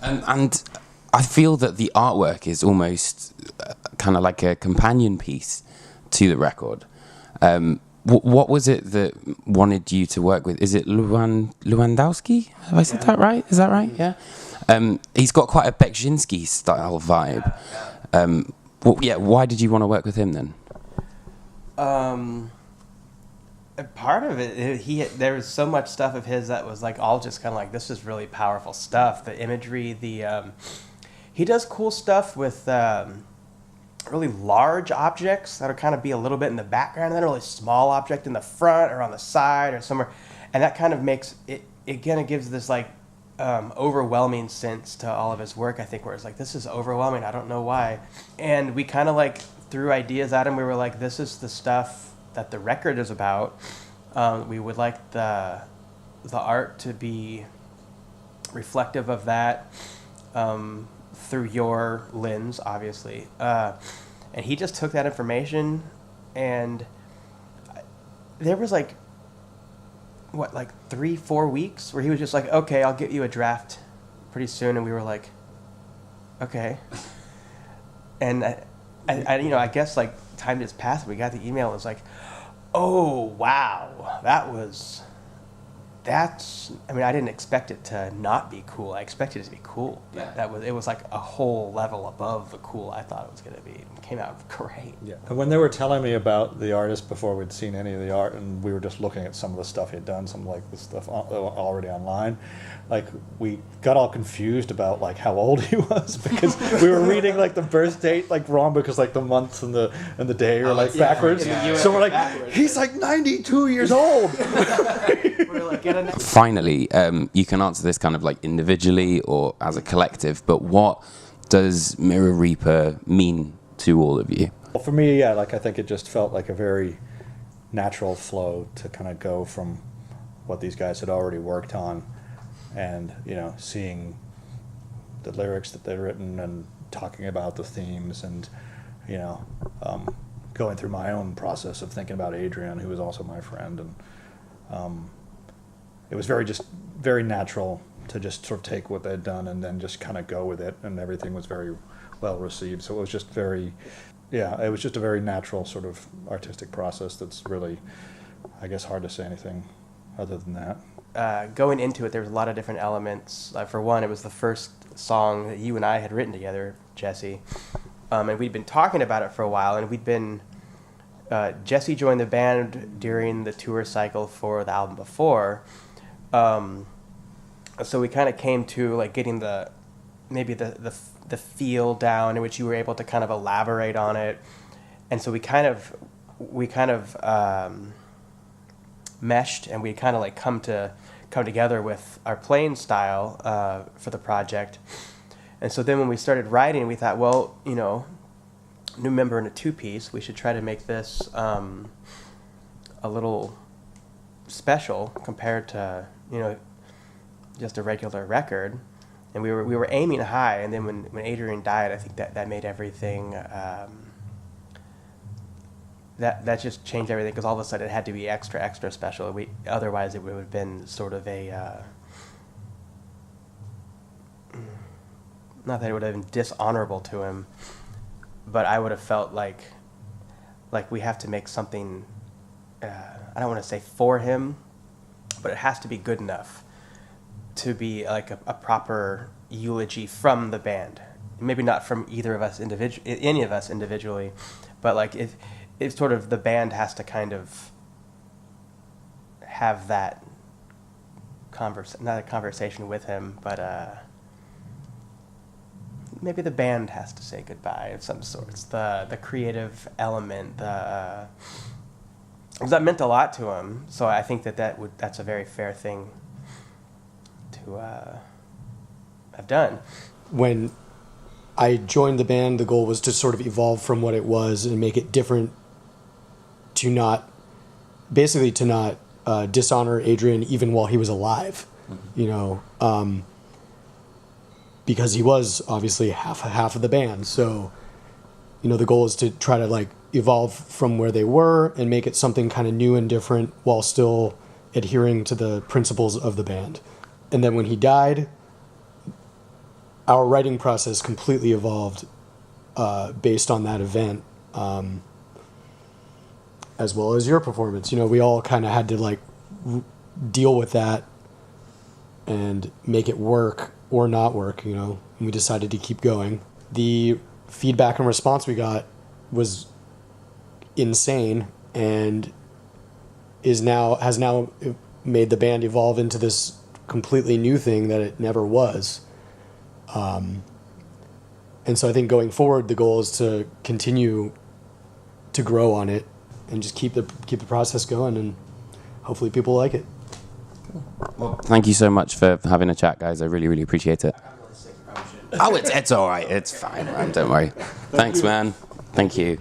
And I feel that the artwork is almost kind of like a companion piece to the record. What was it that wanted you to work with? Is it Lewandowski? Have I said that right? Is that right? Yeah. He's got quite a Beksinski style vibe. Why did you want to work with him then? Part of it, there was so much stuff of his that was like all just kind of like, this is really powerful stuff. The imagery, he does cool stuff with really large objects that'll kind of be a little bit in the background, and then a really small object in the front or on the side or somewhere, and that kind of makes it. It kind of gives this like overwhelming sense to all of his work, I think, where it's like, this is overwhelming. I don't know why, and we kind of like threw ideas at him. We were like, this is the stuff that the record is about. We would like the art to be reflective of that through your lens, obviously. And he just took that information, and there was like 3-4 weeks where he was just like, okay, I'll get you a draft pretty soon. And we were like, okay. And I guess like time just passed. We got the email. It was like, oh wow, I didn't expect it to not be cool. I expected it to be cool. Yeah. It was like a whole level above the cool I thought it was going to be. It came out great. Yeah. And when they were telling me about the artist before we'd seen any of the art, and we were just looking at some of the stuff he had done, some like the stuff already online, like we got all confused about like how old he was, because we were reading like the birth date like wrong, because like the month and the day are like backwards. Yeah. So we're like, backwards. He's like 92 years old. We're like, finally, you can answer this kind of like individually or as a collective, but what does Mirror Reaper mean to all of you? Well, for me, yeah, like I think it just felt like a very natural flow to kind of go from what these guys had already worked on, and seeing the lyrics that they'd written and talking about the themes, and going through my own process of thinking about Adrian, who was also my friend, and it was very natural to just sort of take what they'd done and then just kind of go with it, and everything was very well received. So it was just it was just a very natural sort of artistic process that's really, I guess, hard to say anything other than that. Going into it, there was a lot of different elements. For one, it was the first song that you and I had written together, Jesse, and we'd been talking about it for a while, and Jesse joined the band during the tour cycle for the album before. So we kind of came to like getting the feel down, in which you were able to kind of elaborate on it, and so we kind of meshed, and we kind of like come together with our playing style for the project. And so then when we started writing, we thought, well, new member in a 2-piece, we should try to make this a little special compared to just a regular record. And we were aiming high, and then when Adrian died, I think that made everything that just changed everything, because all of a sudden it had to be extra special. Otherwise it would have been sort of a not that it would have been dishonorable to him, but I would have felt like we have to make something. I don't want to say for him, but it has to be good enough to be like a proper eulogy from the band. Maybe not from either of us any of us individually, but like if sort of the band has to kind of have that not a conversation with him, but maybe the band has to say goodbye of some sorts. The creative element, because that meant a lot to him. So I think that's a very fair thing to have done. When I joined the band, the goal was to sort of evolve from what it was and make it different, to not dishonor Adrian even while he was alive, because he was obviously half of the band. So, the goal is to try to like evolve from where they were and make it something kind of new and different while still adhering to the principles of the band. And then when he died, our writing process completely evolved based on that event, as well as your performance. You know, we all kind of had to like deal with that and make it work or not work, you know, and we decided to keep going. The feedback and response we got was insane and has now made the band evolve into this completely new thing that it never was. And so I think going forward, the goal is to continue to grow on it and just keep the process going, and hopefully people like it. Well, thank you so much for having a chat, guys. I really, really appreciate it. Oh, it's all right. It's fine, man. Don't worry. Thanks, man. Thank you.